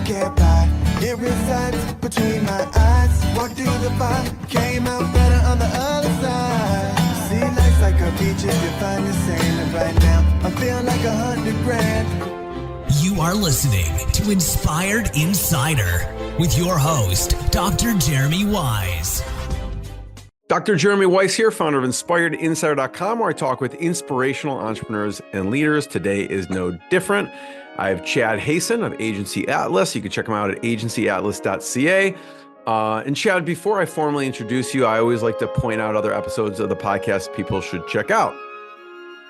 get by. It resides between my eyes. Walked through the fire, came out better on the other side. See, life's like a beach if you find the sand. And right now, I feel like 100 grand. You are listening to Inspired Insider with your host, Dr. Jeremy Wise. Dr. Jeremy Weiss here, founder of InspiredInsider.com, where I talk with inspirational entrepreneurs and leaders. Today is no different. I have Chad Hason of Agency Atlas. You can check him out at agencyatlas.ca. And Chad, before I formally introduce you, I always like to point out other episodes of the podcast people should check out.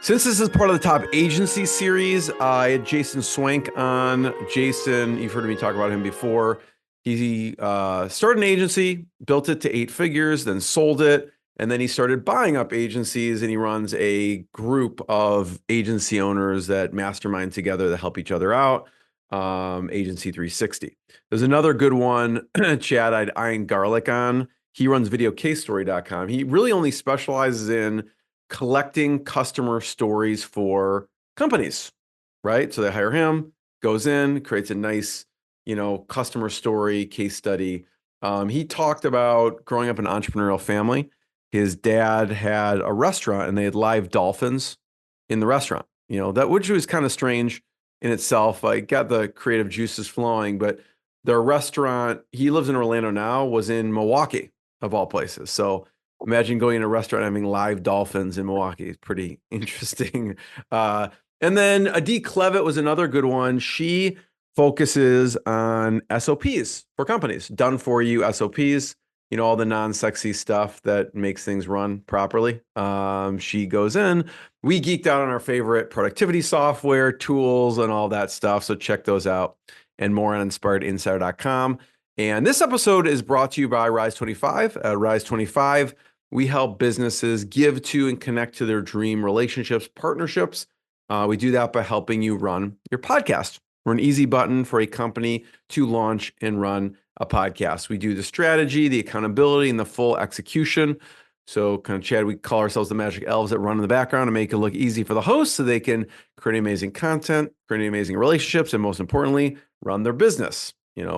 Since this is part of the Top Agency series, I had Jason Swank on. Jason, you've heard me talk about him before. He started an agency, built it to 8 figures, then sold it, and then he started buying up agencies, and he runs a group of agency owners that mastermind together to help each other out, Agency 360. There's another good one, Chad, I'd iron garlic on. He runs videocasestory.com. He really only specializes in collecting customer stories for companies, right? So they hire him, goes in, creates a nice customer story, case study. He talked about growing up in an entrepreneurial family. His dad had a restaurant and they had live dolphins in the restaurant, which was kind of strange in itself. I got the creative juices flowing, but their restaurant, he lives in Orlando now, was in Milwaukee of all places. So imagine going in a restaurant and having live dolphins in Milwaukee. It's pretty interesting. And then Adee Clevitt was another good one. She focuses on SOPs for companies, done for you SOPs, all the non-sexy stuff that makes things run properly. She goes in. We geeked out on our favorite productivity software, tools, and all that stuff. So check those out and more on InspiredInsider.com. And this episode is brought to you by Rise 25. At Rise 25, we help businesses give to and connect to their dream relationships, partnerships. We do that by helping you run your podcast. We're an easy button for a company to launch and run a podcast. We do the strategy, the accountability, and the full execution. So kind of, Chad, we call ourselves the magic elves that run in the background and make it look easy for the hosts so they can create amazing content, create amazing relationships, and most importantly, run their business.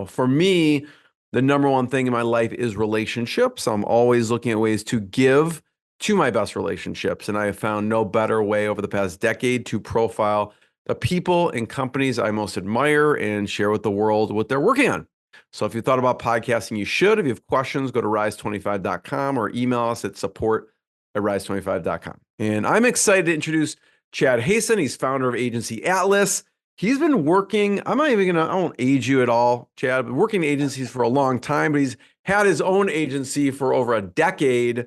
For me, the number one thing in my life is relationships. I'm always looking at ways to give to my best relationships. And I have found no better way over the past decade to profile the people and companies I most admire and share with the world what they're working on. So if you thought about podcasting, you should. If you have questions, go to rise25.com or email us at support@rise25.com. And I'm excited to introduce Chad Hason. He's founder of Agency Atlas. He's been working, I won't age you at all, Chad, but working in agencies for a long time, but he's had his own agency for over a decade.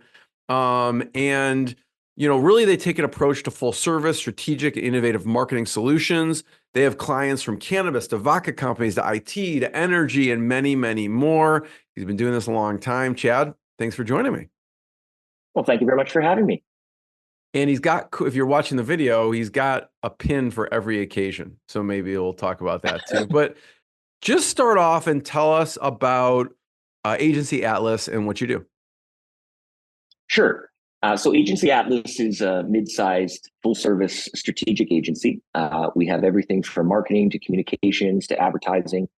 Really they take an approach to full service, strategic, and innovative marketing solutions. They have clients from cannabis to vodka companies to IT to energy and many, many more. He's been doing this a long time. Chad, thanks for joining me. Well, thank you very much for having me. And he's got, if you're watching the video, he's got a pin for every occasion. So maybe we'll talk about that too. But just start off and tell us about Agency Atlas and what you do. Sure. So Agency Atlas is a mid-sized full-service strategic agency. We have everything from marketing to communications to advertising.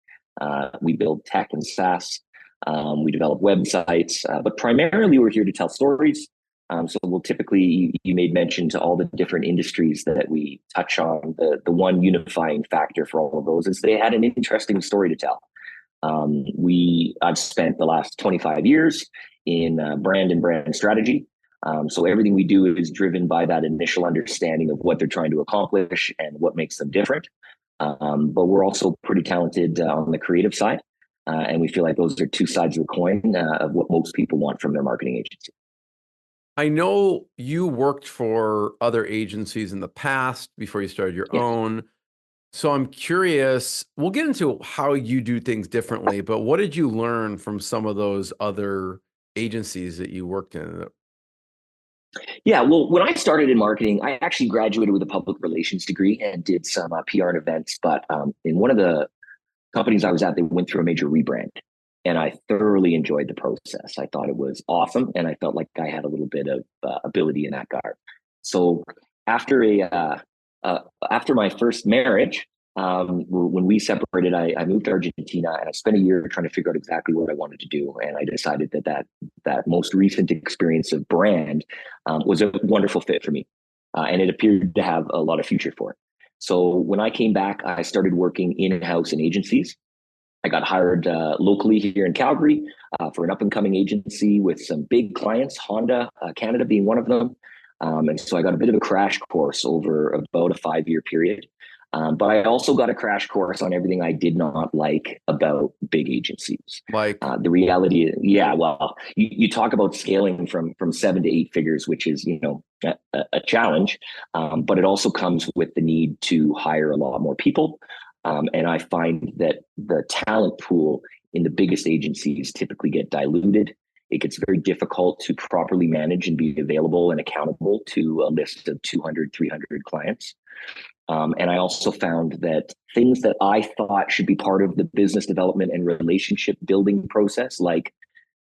We build tech and SaaS. We develop websites, but primarily we're here to tell stories. So we'll typically, you made mention to all the different industries that we touch on. The one unifying factor for all of those is they had an interesting story to tell. I've spent the last 25 years in brand and brand strategy. So everything we do is driven by that initial understanding of what they're trying to accomplish and what makes them different. But we're also pretty talented on the creative side. And we feel like those are two sides of the coin of what most people want from their marketing agency. I know you worked for other agencies in the past before you started your own. So I'm curious, we'll get into how you do things differently, but what did you learn from some of those other agencies that you worked in? Yeah, well, when I started in marketing, I actually graduated with a public relations degree and did some PR and events. But in one of the companies I was at, they went through a major rebrand. And I thoroughly enjoyed the process. I thought it was awesome. And I felt like I had a little bit of ability in that regard. So after my first marriage, When we separated, I moved to Argentina, and I spent a year trying to figure out exactly what I wanted to do. And I decided that most recent experience of brand was a wonderful fit for me, and it appeared to have a lot of future for it. So when I came back, I started working in-house in agencies. I got hired locally here in Calgary for an up-and-coming agency with some big clients, Honda, Canada being one of them. And so I got a bit of a crash course over about a 5-year period. But I also got a crash course on everything I did not like about big agencies. Like, The reality, well, you talk about scaling from 7 to 8 figures, which is, a challenge, but it also comes with the need to hire a lot more people. And I find that the talent pool in the biggest agencies typically get diluted. It gets very difficult to properly manage and be available and accountable to a list of 200, 300 clients. And I also found that things that I thought should be part of the business development and relationship building process, like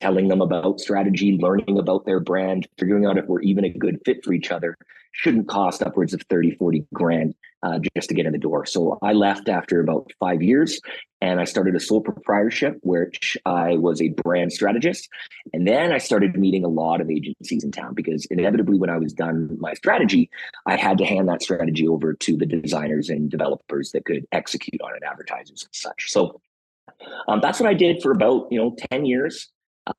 telling them about strategy, learning about their brand, figuring out if we're even a good fit for each other, shouldn't cost upwards of 30, 40 grand just to get in the door. So I left after about 5 years, and I started a sole proprietorship, which I was a brand strategist. And then I started meeting a lot of agencies in town, because inevitably when I was done my strategy, I had to hand that strategy over to the designers and developers that could execute on it, advertisers and such. So that's what I did for about 10 years.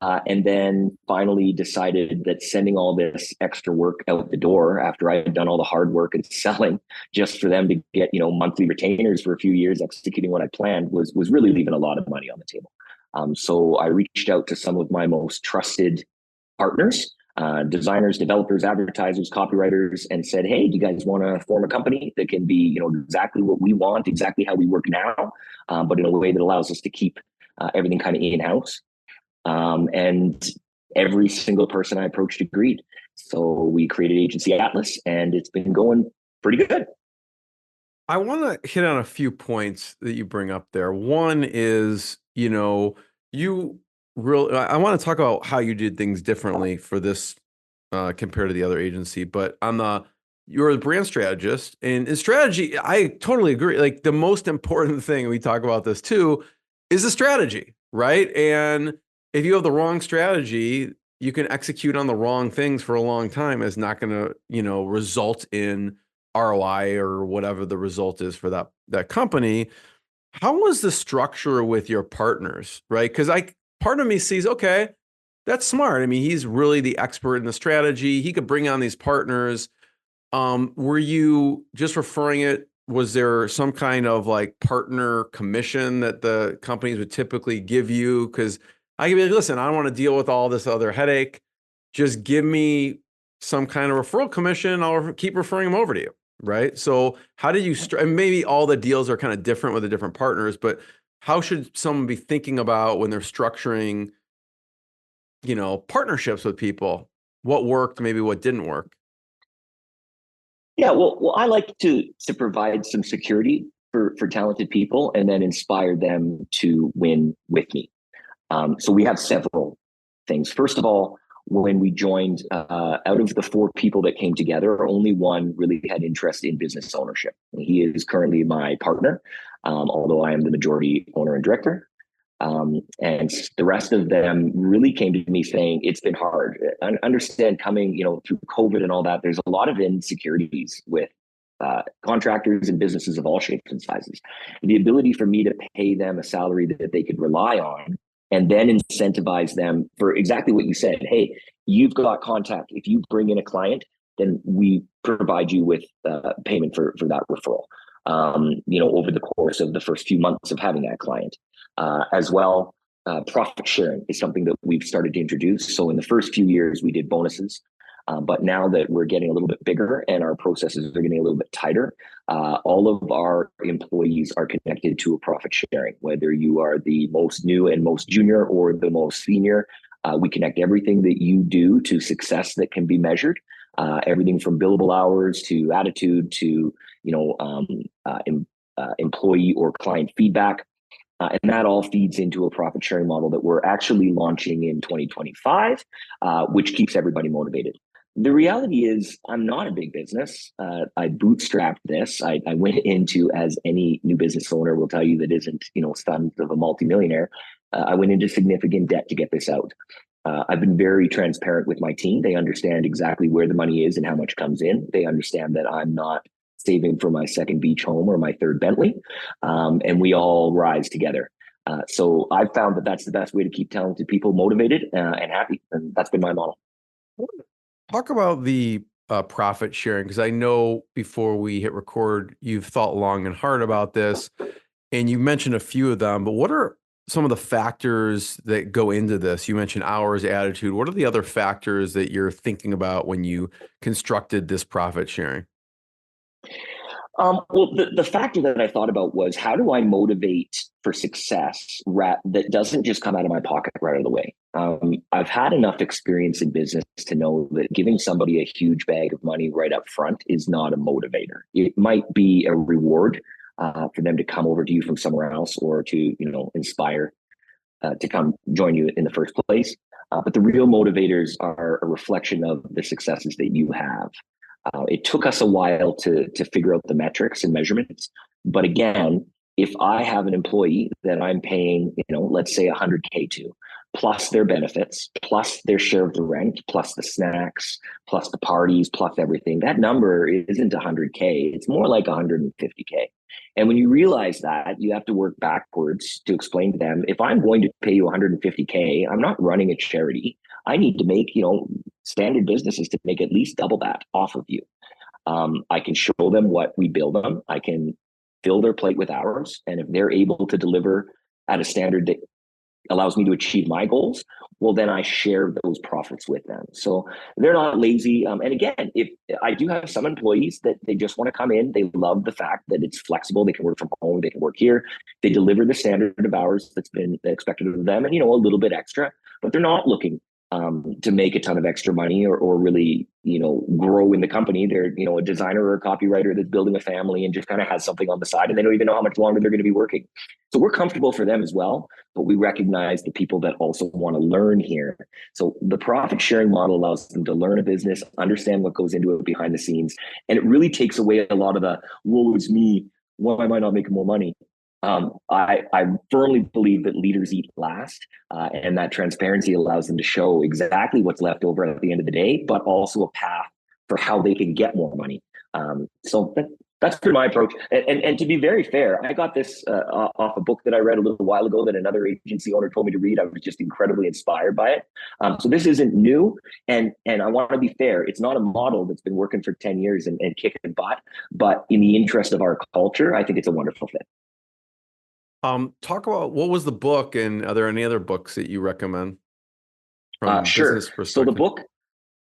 And then finally decided that sending all this extra work out the door after I had done all the hard work and selling just for them to get, monthly retainers for a few years executing what I planned was really leaving a lot of money on the table. So I reached out to some of my most trusted partners, designers, developers, advertisers, copywriters, and said, hey, do you guys want to form a company that can be, exactly what we want, exactly how we work now, but in a way that allows us to keep everything kind of in-house? And every single person I approached agreed. So we created Agency Atlas, and it's been going pretty good. I want to hit on a few points that you bring up there. One is, I want to talk about how you did things differently for this compared to the other agency, but you're a brand strategist, and in strategy, I totally agree. Like, the most important thing, we talk about this too, is the strategy, right? And if you have the wrong strategy, you can execute on the wrong things for a long time. It's not going to, result in ROI or whatever the result is for that company. How was the structure with your partners, right? Because part of me sees, okay, that's smart. I mean, he's really the expert in the strategy. He could bring on these partners. Were you just referring it? Was there some kind of like partner commission that the companies would typically give you? Because I could be like, listen, I don't want to deal with all this other headache. Just give me some kind of referral commission. I'll keep referring them over to you, right? So how did you and maybe all the deals are kind of different with the different partners, but how should someone be thinking about when they're structuring, partnerships with people? What worked, maybe what didn't work? Yeah, well, I like to provide some security for talented people, and then inspire them to win with me. So we have several things. First of all, when we joined, out of the 4 people that came together, only one really had interest in business ownership. He is currently my partner, although I am the majority owner and director. And the rest of them really came to me saying, it's been hard. I understand coming, through COVID and all that, there's a lot of insecurities with contractors and businesses of all shapes and sizes. The ability for me to pay them a salary that they could rely on, and then incentivize them for exactly what you said. Hey, you've got contact. If you bring in a client, then we provide you with payment for that referral, over the course of the first few months of having that client. As well, profit sharing is something that we've started to introduce. So in the first few years, we did bonuses. But now that we're getting a little bit bigger and our processes are getting a little bit tighter, all of our employees are connected to a profit sharing. Whether you are the most new and most junior or the most senior, we connect everything that you do to success that can be measured. Everything from billable hours to attitude to employee or client feedback. And that all feeds into a profit sharing model that we're actually launching in 2025, which keeps everybody motivated. The reality is I'm not a big business. I bootstrapped this. I went into, as any new business owner will tell you that isn't, sons of a multimillionaire, I went into significant debt to get this out. I've been very transparent with my team. They understand exactly where the money is and how much comes in. They understand that I'm not saving for my second beach home or my third Bentley. And we all rise together. So I've found that that's the best way to keep talented people motivated and happy. And that's been my model. Talk about the profit sharing, because I know before we hit record, you've thought long and hard about this, and you mentioned a few of them, but what are some of the factors that go into this? You mentioned hours, attitude. What are the other factors that you're thinking about when you constructed this profit sharing? Well, the factor that I thought about was, how do I motivate for success that doesn't just come out of my pocket right out of the way? I've had enough experience in business to know that giving somebody a huge bag of money right up front is not a motivator. It might be a reward for them to come over to you from somewhere else, or to inspire to come join you in the first place. But the real motivators are a reflection of the successes that you have. It took us a while to figure out the metrics and measurements. But again, if I have an employee that I'm paying, let's say $100K to, plus their benefits, plus their share of the rent, plus the snacks, plus the parties, plus everything, that number isn't $100K. It's more like $150K. And when you realize that, you have to work backwards to explain to them, if I'm going to pay you $150K, I'm not running a charity. I need to make, standard businesses to make at least double that off of you. I can show them what we build them. I can fill their plate with hours. And if they're able to deliver at a standard that allows me to achieve my goals, well, then I share those profits with them. So they're not lazy. And again, if I do have some employees that they just want to come in, they love the fact that it's flexible. They can work from home. They can work here. They deliver the standard of hours that's been expected of them, and, a little bit extra, but they're not looking to make a ton of extra money or really, grow in the company. They're, a designer or a copywriter that's building a family and just kind of has something on the side, and they don't even know how much longer they're going to be working. So we're comfortable for them as well, but we recognize the people that also want to learn here. So the profit sharing model allows them to learn a business, understand what goes into it behind the scenes. And it really takes away a lot of the, woe is me, why am I not making more money? I firmly believe that leaders eat last, and that transparency allows them to show exactly what's left over at the end of the day, but also a path for how they can get more money. So that's been my approach. And to be very fair, I got this off a book that I read a little while ago that another agency owner told me to read. I was just incredibly inspired by it. So this isn't new. And I want to be fair. It's not a model that's been working for 10 years and kicking butt, but in the interest of our culture, I think it's a wonderful fit. Talk about, what was the book, and are there any other books that you recommend from Sure. business perspective? So the book,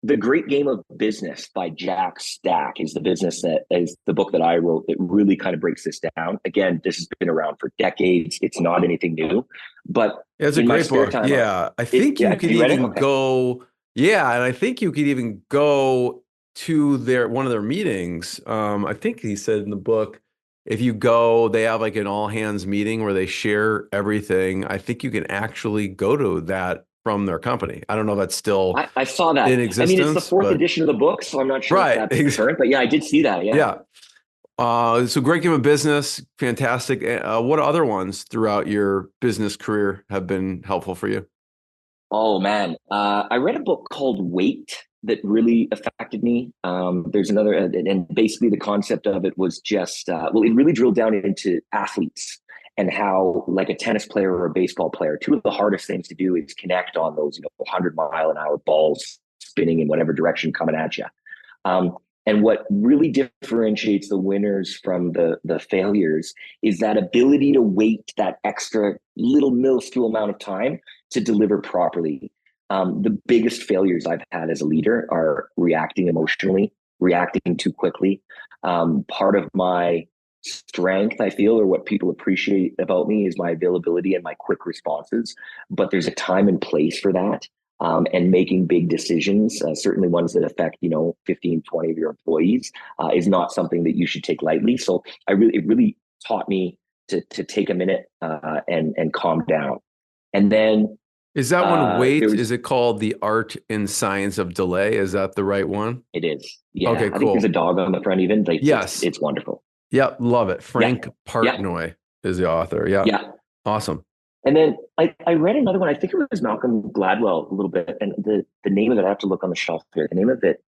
The Great Game of Business by Jack Stack, is the book that I wrote that really kind of breaks this down. Again, this has been around for decades. It's not anything new, but it's a great book. Yeah. I think you could even go, and I think you could even go to one of their meetings. I think he said in the book, if you go, they have like an all hands meeting where they share everything. I think you can actually go to that from their company. I don't know if that's still I saw that in existence. I mean, it's the fourth edition of the book, so I'm not sure if that's current, but yeah, I did see that. Yeah. So Great Game of Business, fantastic. What other ones throughout your business career have been helpful for you? Oh man, I read a book called Wait that really affected me. There's another, and basically the concept of it was just, it really drilled down into athletes and how, like a tennis player or a baseball player, two of the hardest things to do is connect on those, 100-mile-an-hour balls spinning in whatever direction coming at you. And what really differentiates the winners from the failures is that ability to wait that extra little minuscule amount of time to deliver properly. The biggest failures I've had as a leader are reacting emotionally, reacting too quickly. Part of my strength, I feel, or what people appreciate about me, is my availability and my quick responses. But there's a time and place for that. And making big decisions, certainly ones that affect, 15, 20 of your employees, is not something that you should take lightly. So it really taught me to take a minute and calm down. And then Is that one There wait? was Is it called The Art and Science of Delay? Is that the right one? It is. Yeah. Okay, I think there's a cool. dog on the front even. Like Yes. it's wonderful. Yep, love it. Yeah. Frank Yeah. Partnoy is the author. Yeah, Yeah. awesome. And then I read another one. I think it was Malcolm Gladwell a little bit. And the name of it, I have to look on the shelf here. The name of it,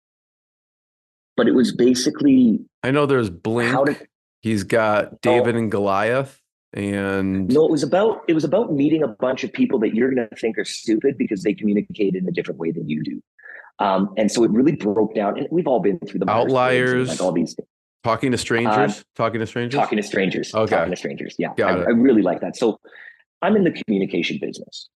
but it was basically I know there's how to, Blink. He's got David oh, and Goliath, and no, it was about meeting a bunch of people that you're going to think are stupid because they communicate in a different way than you do. And so it really broke down, and we've all been through the Myers-Briggs and like Outliers, all these things. talking to strangers, talking to strangers. Talking to strangers, Okay, talking to strangers. Yeah, I got it. really like that. So I'm in the communication business,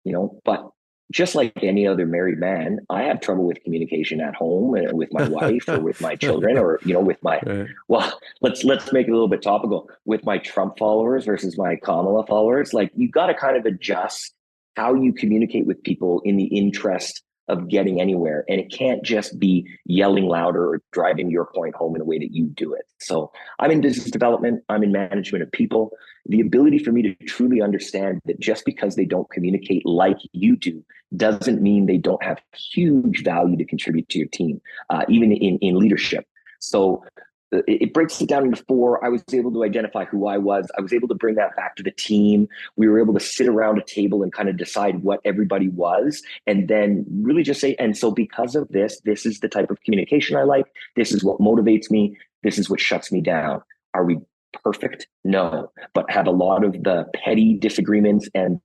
but just like any other married man, I have trouble with communication at home with my wife or with my children or, with my, Right. well, let's make it a little bit topical with my Trump followers versus my Kamala followers. Like you got to kind of adjust how you communicate with people in the interest of getting anywhere. And it can't just be yelling louder or driving your point home in a way that you do it. So I'm in business development. I'm in management of people. The ability for me to truly understand that just because they don't communicate like you do doesn't mean they don't have huge value to contribute to your team, even in leadership. So it breaks it down into four. I was able to identify who I was. I was able to bring that back to the team. We were able to sit around a table and kind of decide what everybody was, and then really just say, and so because of this, this is the type of communication I like. This is what motivates me. This is what shuts me down. Are we perfect? No, but have a lot of the petty disagreements and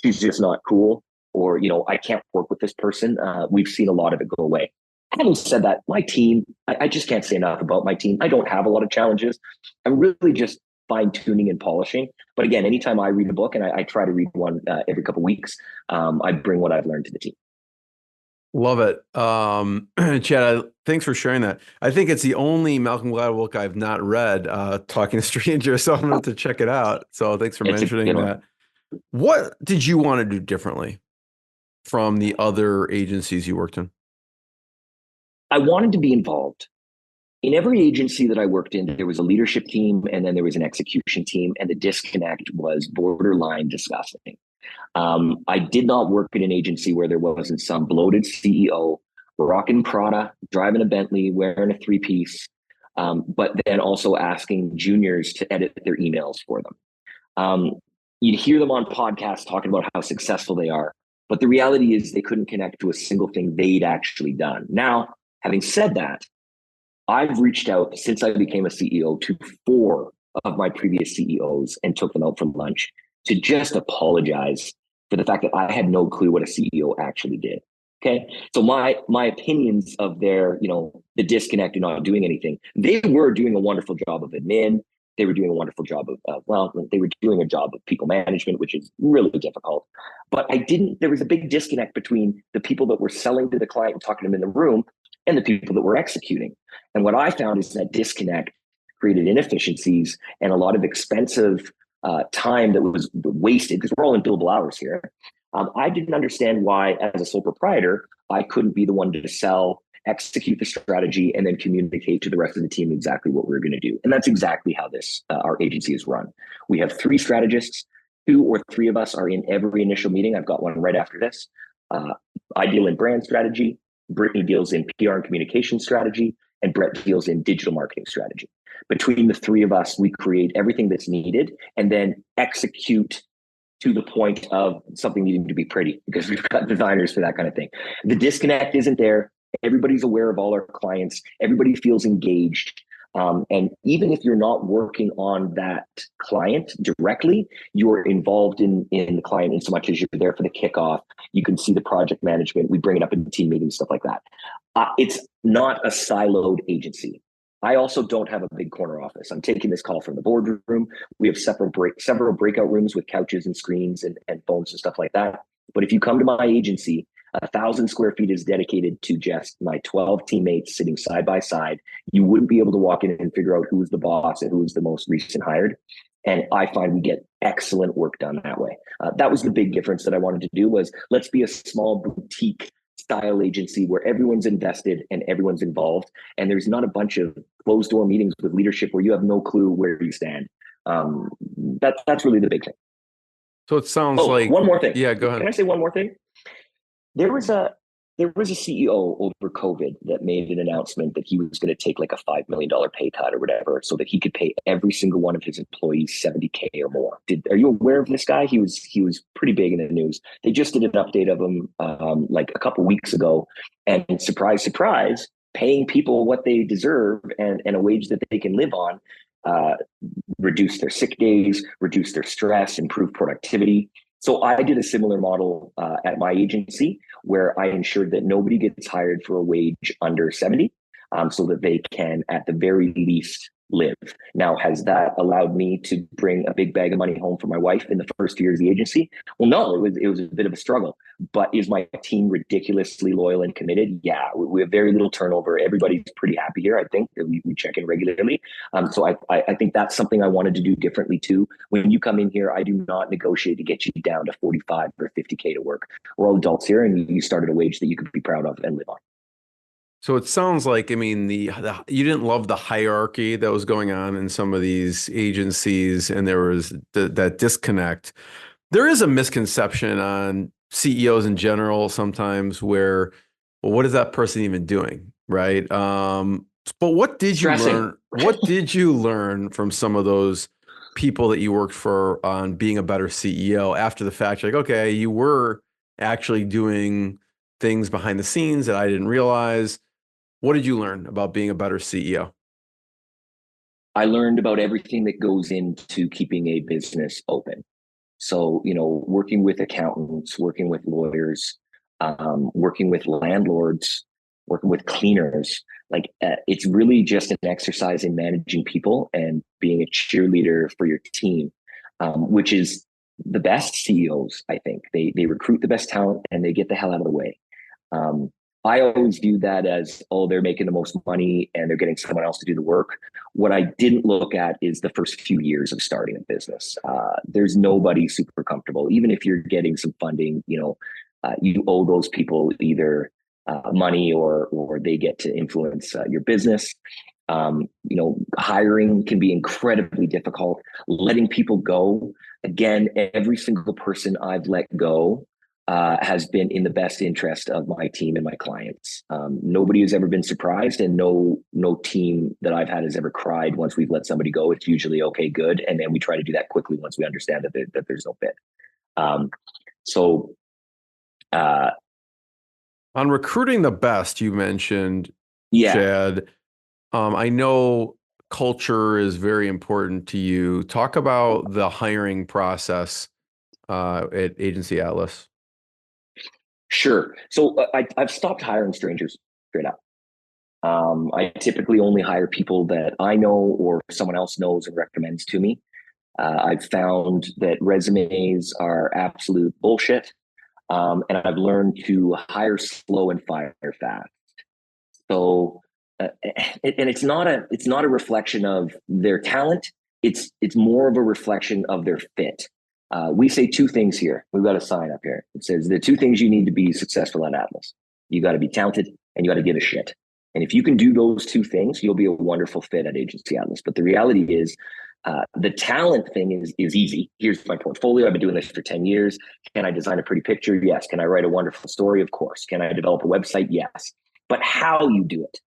she's just not cool, or I can't work with this person. We've seen a lot of it go away. Having said that, my team, I just can't say enough about my team. I don't have a lot of challenges. I'm really just fine tuning and polishing. But again, anytime I read a book, and I try to read one every couple of weeks, I bring what I've learned to the team. Love it. Chad, thanks for sharing that. I think it's the only Malcolm Gladwell book I've not read, Talking to Strangers, so I'm going to have to check it out. So thanks for It's a mentioning good one. that. What did you want to do differently from the other agencies you worked in? I wanted to be involved. In every agency that I worked in, there was a leadership team and then there was an execution team, and the disconnect was borderline disgusting. I did not work in an agency where there wasn't some bloated CEO rocking Prada, driving a Bentley, wearing a three-piece, but then also asking juniors to edit their emails for them. You'd hear them on podcasts talking about how successful they are, but the reality is they couldn't connect to a single thing they'd actually done. Now, having said that, I've reached out since I became a CEO to 4 of my previous CEOs and took them out for lunch to just apologize for the fact that I had no clue what a CEO actually did. Okay. So my opinions of their, the disconnect and not doing anything, they were doing a wonderful job of admin. They were doing a wonderful job they were doing a job of people management, which is really difficult. But there was a big disconnect between the people that were selling to the client and talking to them in the room and the people that were executing. And what I found is that disconnect created inefficiencies and a lot of expensive time that was wasted, because we're all in billable hours here. I didn't understand why, as a sole proprietor, I couldn't be the one to sell, execute the strategy, and then communicate to the rest of the team exactly what we're going to do. And that's exactly how our agency is run. We have 3 strategists. 2 or 3 of us are in every initial meeting. I've got one right after this. I deal in brand strategy. Brittany deals in PR and communication strategy, and Brett deals in digital marketing strategy. Between the 3 of us, we create everything that's needed and then execute to the point of something needing to be pretty, because we've got designers for that kind of thing. The disconnect isn't there. Everybody's aware of all our clients. Everybody feels engaged. And even if you're not working on that client directly, you're involved in the client in so much as you're there for the kickoff. You can see the project management. We bring it up in team meetings, stuff like that. It's not a siloed agency. I also don't have a big corner office. I'm taking this call from the boardroom. We have several breakout rooms with couches and screens and phones and stuff like that. But if you come to my agency, 1,000 square feet is dedicated to just my 12 teammates sitting side by side. You wouldn't be able to walk in and figure out who's the boss and who's the most recent hired. And I find we get excellent work done that way. That was the big difference that I wanted to do, was let's be a small boutique style agency where everyone's invested and everyone's involved. And there's not a bunch of closed door meetings with leadership where you have no clue where you stand. That's really the big thing. So it sounds Oh, like, one more thing. yeah, go Can ahead. I say one more thing? There was a CEO over COVID that made an announcement that he was going to take like a $5 million pay cut or whatever, so that he could pay every single one of his employees 70K or more. Are you aware of this guy? He was pretty big in the news. They just did an update of him like a couple weeks ago, and surprise, surprise, paying people what they deserve and a wage that they can live on. Uh, Reduce their sick days, reduce their stress, improve productivity. So I did a similar model at my agency where I ensured that nobody gets hired for a wage under 70, so that they can, at the very least, live. Now, has that allowed me to bring a big bag of money home for my wife in the first year of the agency? Well, no, it was a bit of a struggle. But is my team ridiculously loyal and committed? Yeah, we have very little turnover. Everybody's pretty happy here. I think we check in regularly. So I think that's something I wanted to do differently too. When you come in here, I do not negotiate to get you down to 45 or 50K to work. We're all adults here, and you started a wage that you could be proud of and live on. So it sounds like, I mean, the you didn't love the hierarchy that was going on in some of these agencies, and there was that disconnect. There is a misconception on CEOs in general sometimes where, well, what is that person even doing, right? But what did you Stressing. learn? What did you learn from some of those people that you worked for on being a better CEO after the fact? You're like, okay, you were actually doing things behind the scenes that I didn't realize. What did you learn about being a better CEO? I learned about everything that goes into keeping a business open. So, working with accountants, working with lawyers, working with landlords, working with cleaners, like it's really just an exercise in managing people and being a cheerleader for your team, which is the best CEOs, I think. They recruit the best talent and they get the hell out of the way. Um, I always view that as, oh, they're making the most money and they're getting someone else to do the work. What I didn't look at is the first few years of starting a business. There's nobody super comfortable. Even if you're getting some funding, you owe those people either money or they get to influence your business. Hiring can be incredibly difficult. Letting people go, again, every single person I've let go has been in the best interest of my team and my clients. Nobody has ever been surprised, and no team that I've had has ever cried once we've let somebody go. It's usually okay, good, and then we try to do that quickly once we understand that there's no fit. So, On recruiting the best, you mentioned, yeah, Chad. I know culture is very important to you. Talk about the hiring process at Agency Atlas. sure. So I've stopped hiring strangers straight up. I typically only hire people that I know or someone else knows and recommends to me. I've found that resumes are absolute bullshit. And I've learned to hire slow and fire fast. So, and it's not a reflection of their talent. It's more of a reflection of their fit. We say two things here. We've got a sign up here. It says the two things you need to be successful at Atlas. You got to be talented and you got to give a shit. And if you can do those two things, you'll be a wonderful fit at Agency Atlas. But the reality is, the talent thing is easy. Here's my portfolio. I've been doing this for 10 years. Can I design a pretty picture? Yes. Can I write a wonderful story? Of course. Can I develop a website? Yes. But how you do it,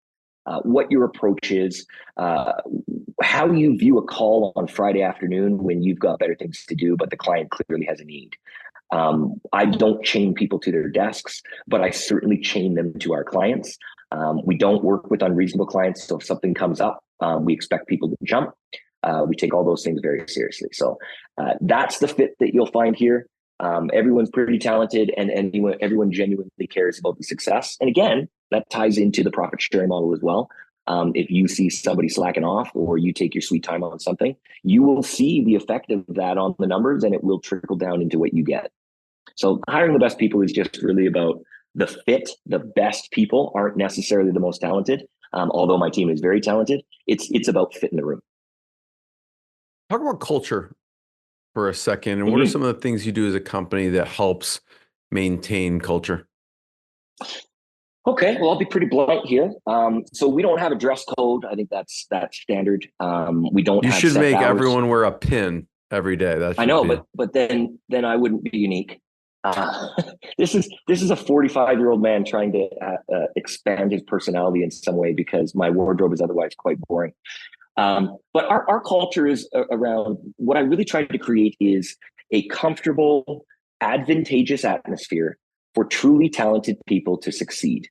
what your approach is, how you view a call on Friday afternoon when you've got better things to do, but the client clearly has a need. I don't chain people to their desks, but I certainly chain them to our clients. We don't work with unreasonable clients. So if something comes up, we expect people to jump. We take all those things very seriously. So that's the fit that you'll find here. Everyone's pretty talented and everyone genuinely cares about the success. And again, that ties into the profit sharing model as well. If you see somebody slacking off or you take your sweet time on something, you will see the effect of that on the numbers and it will trickle down into what you get. So hiring the best people is just really about the fit. The best people aren't necessarily the most talented. Although my team is very talented, it's about fit in the room. Talk about culture for a second. And what are some of the things you do as a company that helps maintain culture? Okay, well, I'll be pretty blunt here. So we don't have a dress code. I think that's standard. We don't. You have should set make hours. everyone wear a pin every day. That I should know, be. but then I wouldn't be unique. Uh, this is a 45-year-old man trying to expand his personality in some way because my wardrobe is otherwise quite boring. But our culture is around what I really tried to create is a comfortable, advantageous atmosphere for truly talented people to succeed.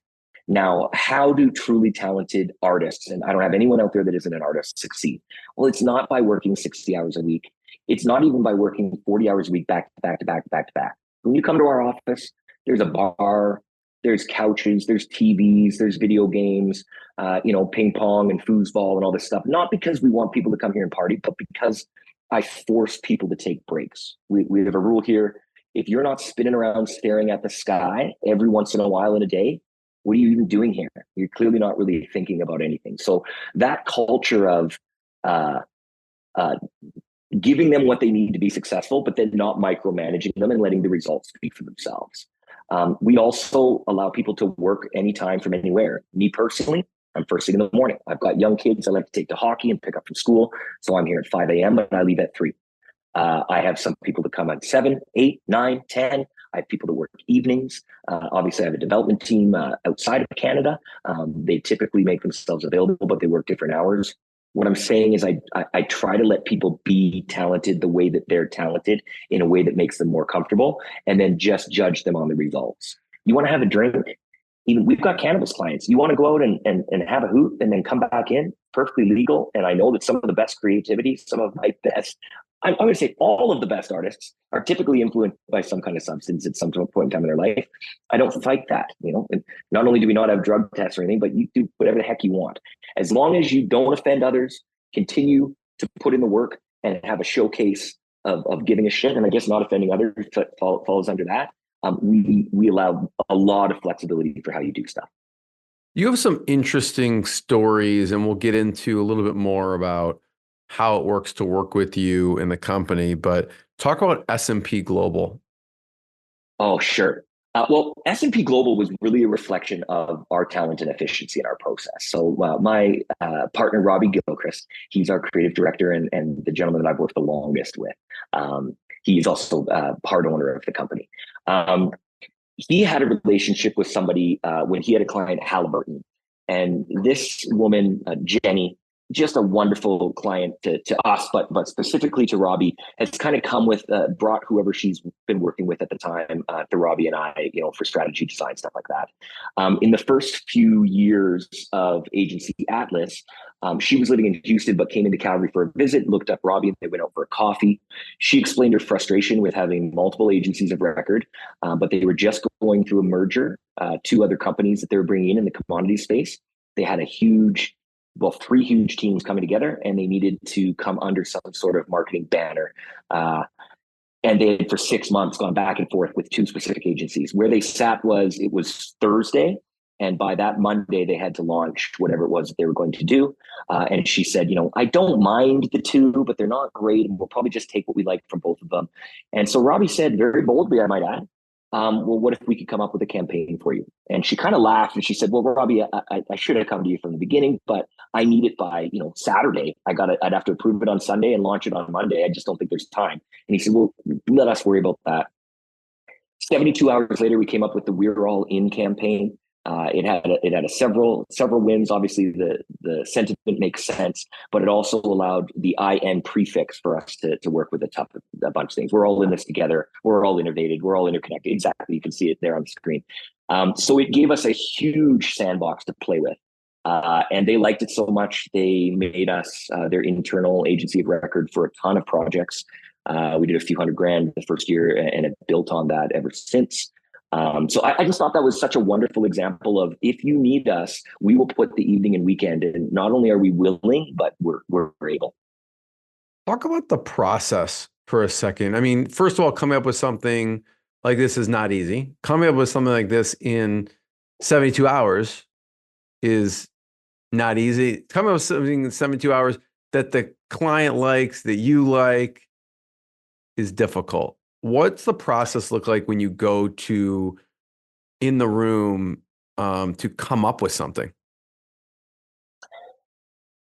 Now, how do truly talented artists, and I don't have anyone out there that isn't an artist, succeed? Well, it's not by working 60 hours a week. It's not even by working 40 hours a week back to back to back to back to back. When you come to our office, there's a bar, there's couches, there's TVs, there's video games, ping pong and foosball and all this stuff. Not because we want people to come here and party, but because I force people to take breaks. We have a rule here. If you're not spinning around staring at the sky every once in a while in a day, what are you even doing here? You're clearly not really thinking about anything. So that culture of uh, uh, giving them what they need to be successful, but then not micromanaging them and letting the results speak for themselves. We also allow people to work anytime from anywhere. Me personally, I'm first thing in the morning. I've got young kids I like to take to hockey and pick up from school. So I'm here at 5 a.m. and I leave at 3. I have some people that come at 7, 8, 9, 10. I have people that work evenings. Obviously, I have a development team outside of Canada. They typically make themselves available, but they work different hours. What I'm saying is I try to let people be talented the way that they're talented in a way that makes them more comfortable, and then just judge them on the results. You want to have a drink? Even we've got cannabis clients. You want to go out and have a hoot and then come back in, perfectly legal. And I know that some of the best creativity, some of my best, I'm going to say all of the best artists are typically influenced by some kind of substance at some point in time in their life. I don't fight that, And not only do we not have drug tests or anything, but you do whatever the heck you want. As long as you don't offend others, continue to put in the work and have a showcase of giving a shit. And I guess not offending others falls under that. We allow a lot of flexibility for how you do stuff. You have some interesting stories, and we'll get into a little bit more about how it works to work with you in the company. But talk about S&P Global. Oh, sure. Well, S&P Global was really a reflection of our talent and efficiency in our process. So my partner, Robbie Gilchrist, he's our creative director and the gentleman that I've worked the longest with. He's also part owner of the company. He had a relationship with somebody when he had a client, Halliburton. And this woman, Jenny, just a wonderful client to us, but specifically to Robbie, has kind of come with, brought whoever she's been working with at the time to Robbie and I, for strategy design, stuff like that. In the first few years of Agency Atlas, she was living in Houston, but came into Calgary for a visit, looked up Robbie, and they went out for a coffee. She explained her frustration with having multiple agencies of record, but they were just going through a merger, 2 other companies that they were bringing in the commodity space. They had 3 huge teams coming together, and they needed to come under some sort of marketing banner. And they had for 6 months gone back and forth with 2 specific agencies. Where they sat it was Thursday, and by that Monday they had to launch whatever it was that they were going to do. And she said, I don't mind the 2, but they're not great, and we'll probably just take what we like from both of them. And so Robbie said, very boldly, I might add, well, what if we could come up with a campaign for you? And she kind of laughed and she said, well, Robbie, I should have come to you from the beginning, but I need it by, Saturday. I'd have to approve it on Sunday and launch it on Monday. I just don't think there's time. And he said, well, let us worry about that. 72 hours later, we came up with the We're All In campaign. It had several wins. Obviously, the sentiment makes sense, but it also allowed the IN prefix for us to work with a bunch of things. We're all in this together. We're all innovated. We're all interconnected. Exactly, you can see it there on the screen. So it gave us a huge sandbox to play with, and they liked it so much they made us their internal agency of record for a ton of projects. We did a few $100,000 the first year, and it built on that ever since. So I just thought that was such a wonderful example of, if you need us, we will put the evening and weekend in. Not only are we willing, but we're able. Talk about the process for a second. I mean, first of all, coming up with something like this is not easy. Coming up with something like this in 72 hours is not easy. Coming up with something in 72 hours that the client likes, that you like, is difficult. What's the process look like when you go to in the room to come up with something?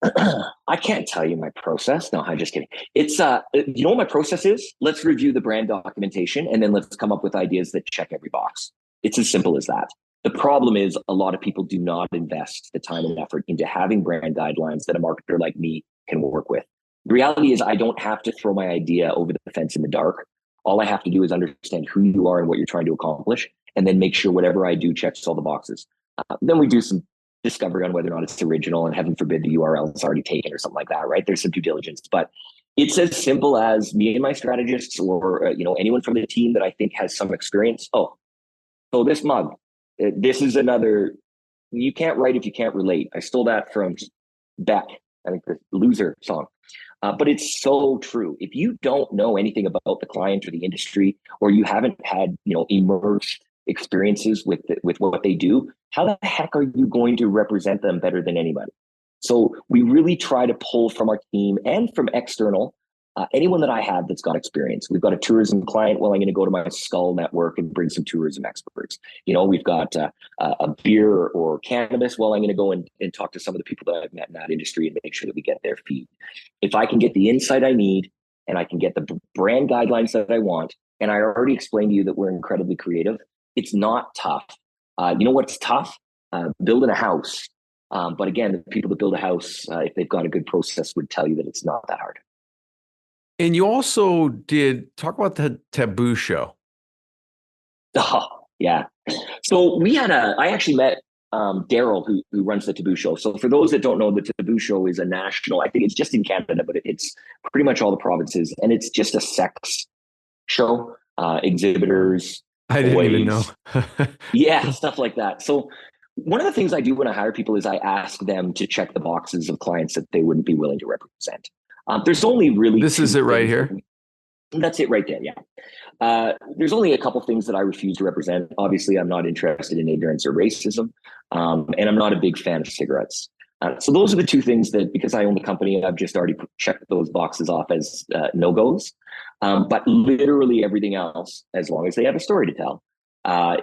I can't tell you my process. No, I'm just kidding. It's you know what my process is? Let's review the brand documentation and then let's come up with ideas that check every box. It's as simple as that. The problem is a lot of people do not invest the time and effort into having brand guidelines that a marketer like me can work with. The reality is I don't have to throw my idea over the fence in the dark. All I have to do is understand who you are and what you're trying to accomplish, and then make sure whatever I do checks all the boxes. Then we do some discovery on whether or not it's original, and heaven forbid the URL is already taken or something like that, right? There's some due diligence, but it's as simple as me and my strategists, or anyone from the team that I think has some experience. Oh, so this mug, this is another. You can't write if you can't relate. I stole that from Beck, I think the Loser song. But it's so true. If you don't know anything about the client or the industry, or you haven't had immersed experiences with what they do, how the heck are you going to represent them better than anybody? So we really try to pull from our team and from external, anyone that I have that's got experience. We've got a tourism client. Well, I'm going to go to my Skull network and bring some tourism experts. We've got a beer or cannabis. Well, I'm going to go and talk to some of the people that I've met in that industry and make sure that we get their feed. If I can get the insight I need and I can get the brand guidelines that I want, and I already explained to you that we're incredibly creative, it's not tough. You know what's tough? Building a house. But again, the people that build a house, if they've got a good process, would tell you that it's not that hard. And you also did talk about the Taboo show. Oh, yeah. So I actually met Daryl, who runs the Taboo show. So for those that don't know, the Taboo show is a national, I think it's just in Canada, but it's pretty much all the provinces. And it's just a sex show, exhibitors. I didn't even know. Yeah, stuff like that. So one of the things I do when I hire people is I ask them to check the boxes of clients that they wouldn't be willing to represent. There's only really this is it right here. That's it right there. Yeah. There's only a couple things that I refuse to represent. Obviously, I'm not interested in ignorance or racism, and I'm not a big fan of cigarettes. So those are the two things that, because I own the company, I've just already checked those boxes off as no-goes. But literally everything else, as long as they have a story to tell,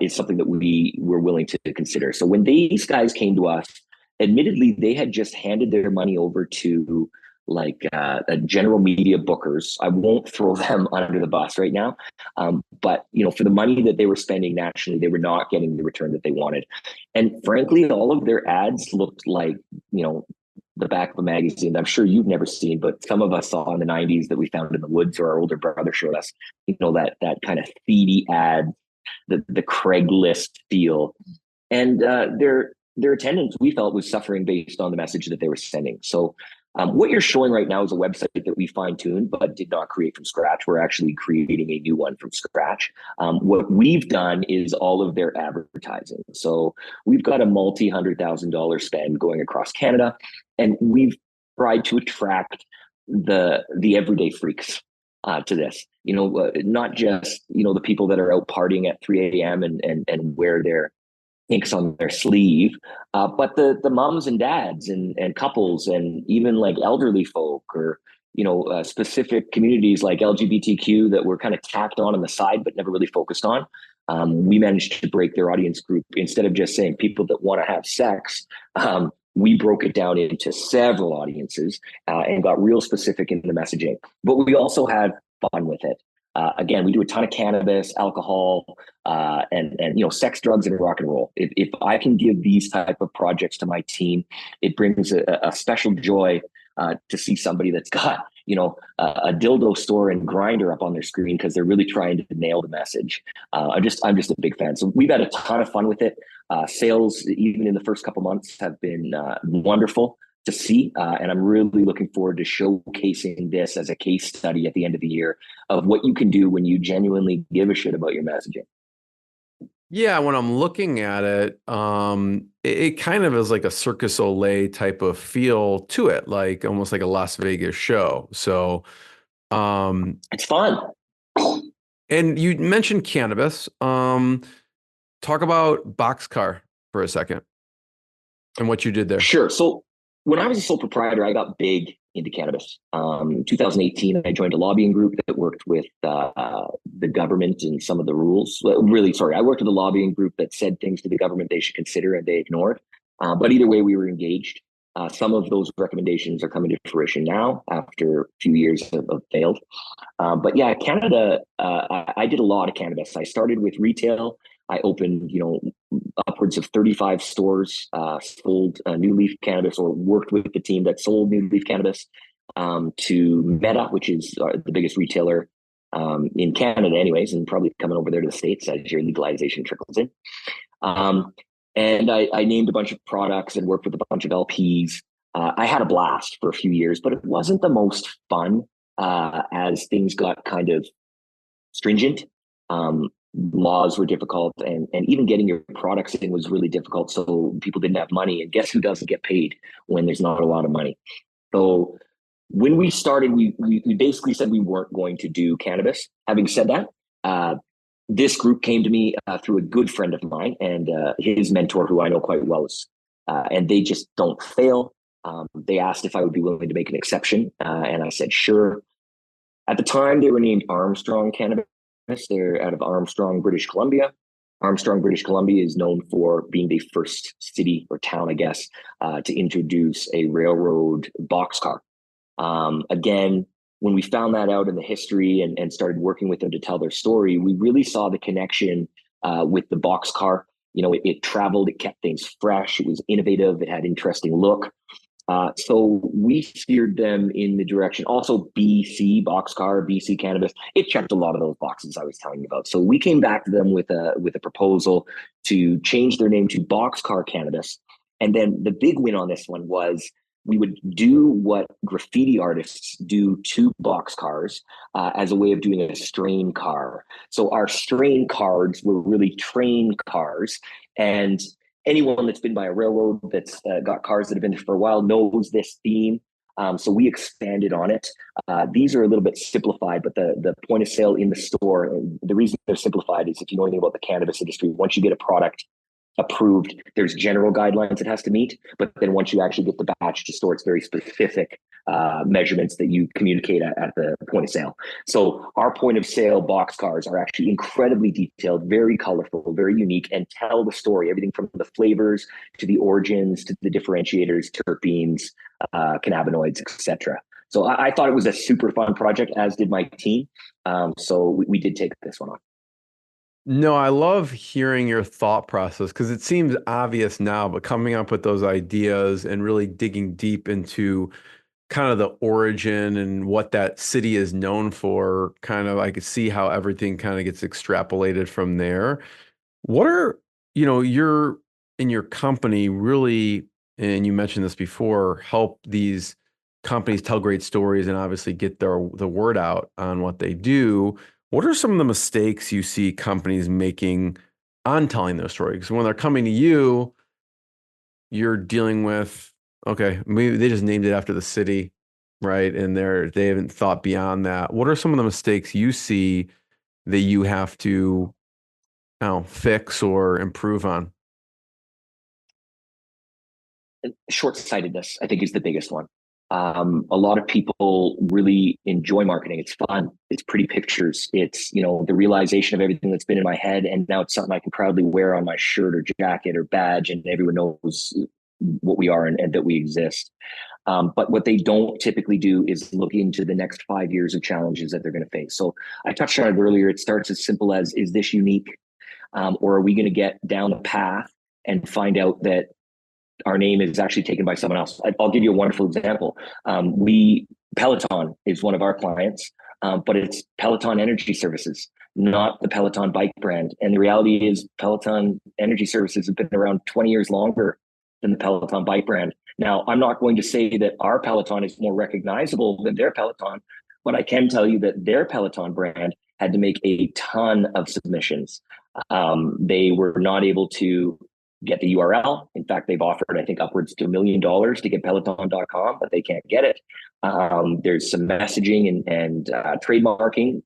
is something that we were willing to consider. So when these guys came to us, admittedly, they had just handed their money over to general media bookers. I won't throw them under the bus right now. But for the money that they were spending nationally, they were not getting the return that they wanted. And frankly, all of their ads looked like, the back of a magazine that I'm sure you've never seen, but some of us saw in the 90s that we found in the woods, or our older brother showed us, that kind of feedy ad, the Craigslist feel. And their attendance, we felt, was suffering based on the message that they were sending. So what you're showing right now is a website that we fine-tuned but did not create from scratch. We're actually creating a new one from scratch. What we've done is all of their advertising. So we've got a multi-$100,000 spend going across Canada, and we've tried to attract the everyday freaks to this. Not just the people that are out partying at 3 a.m. and wear their inks on their sleeve, but the moms and dads and couples, and even like elderly folk, or specific communities like LGBTQ that were kind of tacked on the side but never really focused on. We managed to break their audience group. Instead of just saying people that want to have sex, we broke it down into several audiences and got real specific in the messaging. But we also had fun with it. Again, we do a ton of cannabis, alcohol, and sex, drugs, and rock and roll. If I can give these type of projects to my team, it brings a special joy to see somebody that's got a dildo store and grinder up on their screen because they're really trying to nail the message. I'm just a big fan. So we've had a ton of fun with it. Sales, even in the first couple months, have been wonderful to see. And I'm really looking forward to showcasing this as a case study at the end of the year of what you can do when you genuinely give a shit about your messaging. Yeah, when I'm looking at it, it kind of is like a Circus Olay type of feel to it, like almost like a Las Vegas show. So it's fun. And you mentioned cannabis. Talk about Boxcar for a second and what you did there. Sure. So when I was a sole proprietor, I got big into cannabis. 2018, I joined a lobbying group that worked with the government and some of the rules. I worked with a lobbying group that said things to the government they should consider and they ignored. But either way, we were engaged. Some of those recommendations are coming to fruition now after a few years of failed. But yeah, Canada, I did a lot of cannabis. I started with retail. I opened, upwards of 35 stores, sold new leaf cannabis, or worked with the team that sold new leaf cannabis, to Meta, which is the biggest retailer in Canada anyways, and probably coming over there to the States as your legalization trickles in. And I named a bunch of products and worked with a bunch of LPs. I had a blast for a few years, but it wasn't the most fun as things got kind of stringent. Laws were difficult, and even getting your products in was really difficult. So people didn't have money, and guess who doesn't get paid when there's not a lot of money? So when we started, we basically said we weren't going to do cannabis. Having said that, this group came to me through a good friend of mine and his mentor, who I know quite well, and they just don't fail. They asked if I would be willing to make an exception, and I said sure. At the time, they were named Armstrong Cannabis. They're out of Armstrong, British Columbia. Armstrong, British Columbia is known for being the first city or town, I guess, to introduce a railroad boxcar. Again, when we found that out in the history and started working with them to tell their story, we really saw the connection with the boxcar. It traveled, it kept things fresh, it was innovative, it had interesting look. So we steered them in the direction. Also, BC boxcar, BC cannabis. It checked a lot of those boxes I was telling you about. So we came back to them with a proposal to change their name to Boxcar Cannabis. And then the big win on this one was we would do what graffiti artists do to boxcars as a way of doing a strain car. So our strain cards were really train cars, and anyone that's been by a railroad that's got cars that have been there for a while knows this theme. So we expanded on it. These are a little bit simplified, but the point of sale in the store, and the reason they're simplified is if you know anything about the cannabis industry, once you get a product approved, there's general guidelines it has to meet, but then once you actually get the batch to store, it's very specific measurements that you communicate at the point of sale. So our point of sale box cars are actually incredibly detailed, very colorful, very unique, and tell the story, everything from the flavors to the origins to the differentiators, terpenes, cannabinoids, etc. So I thought it was a super fun project, as did my team. So we did take this one on. No, I love hearing your thought process because it seems obvious now, but coming up with those ideas and really digging deep into kind of the origin and what that city is known for, kind of I could see how everything kind of gets extrapolated from there. What are, you're in your company really, and you mentioned this before, help these companies tell great stories and obviously get the word out on what they do. What are some of the mistakes you see companies making on telling their story? Because when they're coming to you, you're dealing with, okay, maybe they just named it after the city, right? And they haven't thought beyond that. What are some of the mistakes you see that you have to, fix or improve on? Short-sightedness, I think, is the biggest one. A lot of people really enjoy marketing. It's fun. It's pretty pictures. It's, the realization of everything that's been in my head. And now it's something I can proudly wear on my shirt or jacket or badge, and everyone knows what we are and that we exist. But what they don't typically do is look into the next 5 years of challenges that they're going to face. So I touched on it earlier. It starts as simple as, is this unique? Or are we going to get down the path and find out that our name is actually taken by someone else? I'll give you a wonderful example. Peloton is one of our clients, but it's Peloton Energy Services, not the Peloton bike brand. And the reality is Peloton Energy Services have been around 20 years longer than the Peloton bike brand. Now, I'm not going to say that our Peloton is more recognizable than their Peloton, but I can tell you that their Peloton brand had to make a ton of submissions. They were not able to get the URL. In fact, they've offered, I think, upwards to $1 million to get peloton.com, but they can't get it. There's some messaging and trademarking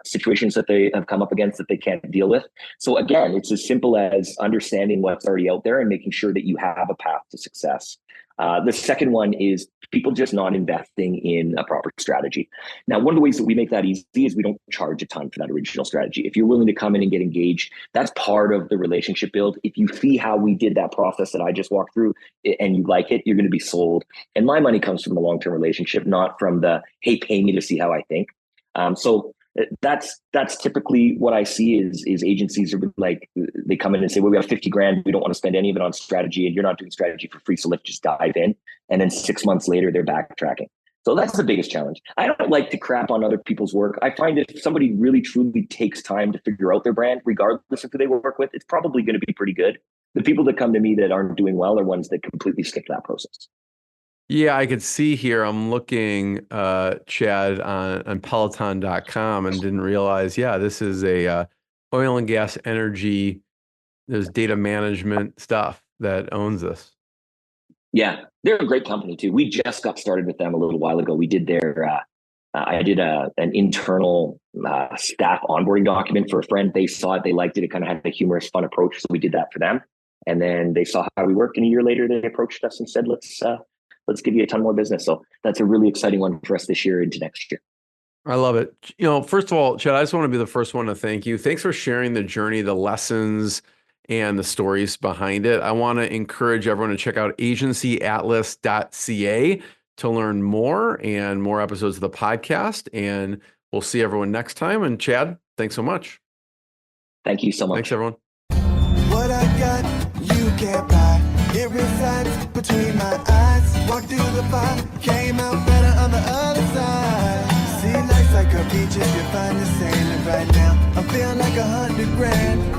situations that they have come up against that they can't deal with. So again, it's as simple as understanding what's already out there and making sure that you have a path to success. The second one is people just not investing in a proper strategy. Now, one of the ways that we make that easy is we don't charge a ton for that original strategy. If you're willing to come in and get engaged, that's part of the relationship build. If you see how we did that process that I just walked through and you like it, you're going to be sold. And my money comes from the long-term relationship, not from the, hey, pay me to see how I think. So that's typically what I see is agencies are like, they come in and say, well, we have 50 grand. We don't want to spend any of it on strategy and you're not doing strategy for free. So let's just dive in. And then 6 months later, they're backtracking. So that's the biggest challenge. I don't like to crap on other people's work. I find if somebody really truly takes time to figure out their brand, regardless of who they work with, it's probably going to be pretty good. The people that come to me that aren't doing well are ones that completely skip that process. Yeah, I could see here. I'm looking, Chad, on Peloton.com and didn't realize, this is a oil and gas energy. There's data management stuff that owns this. Yeah, they're a great company too. We just got started with them a little while ago. We did their, I did an internal staff onboarding document for a friend. They saw it, they liked it. It kind of had a humorous, fun approach. So we did that for them. And then they saw how we work. And a year later, they approached us and said, let's give you a ton more business. So that's a really exciting one for us this year into next year. I love it. First of all, Chad, I just want to be the first one to thank you. Thanks for sharing the journey, the lessons, and the stories behind it. I want to encourage everyone to check out agencyatlas.ca to learn more and more episodes of the podcast. And we'll see everyone next time. And Chad, thanks so much. Thank you so much. Thanks, everyone. What I got, you can't buy. It resides between my eyes. Walked through the fire, came out better on the other side. See, life's like a beach if you find the sand. And right now, I'm feeling like 100 grand.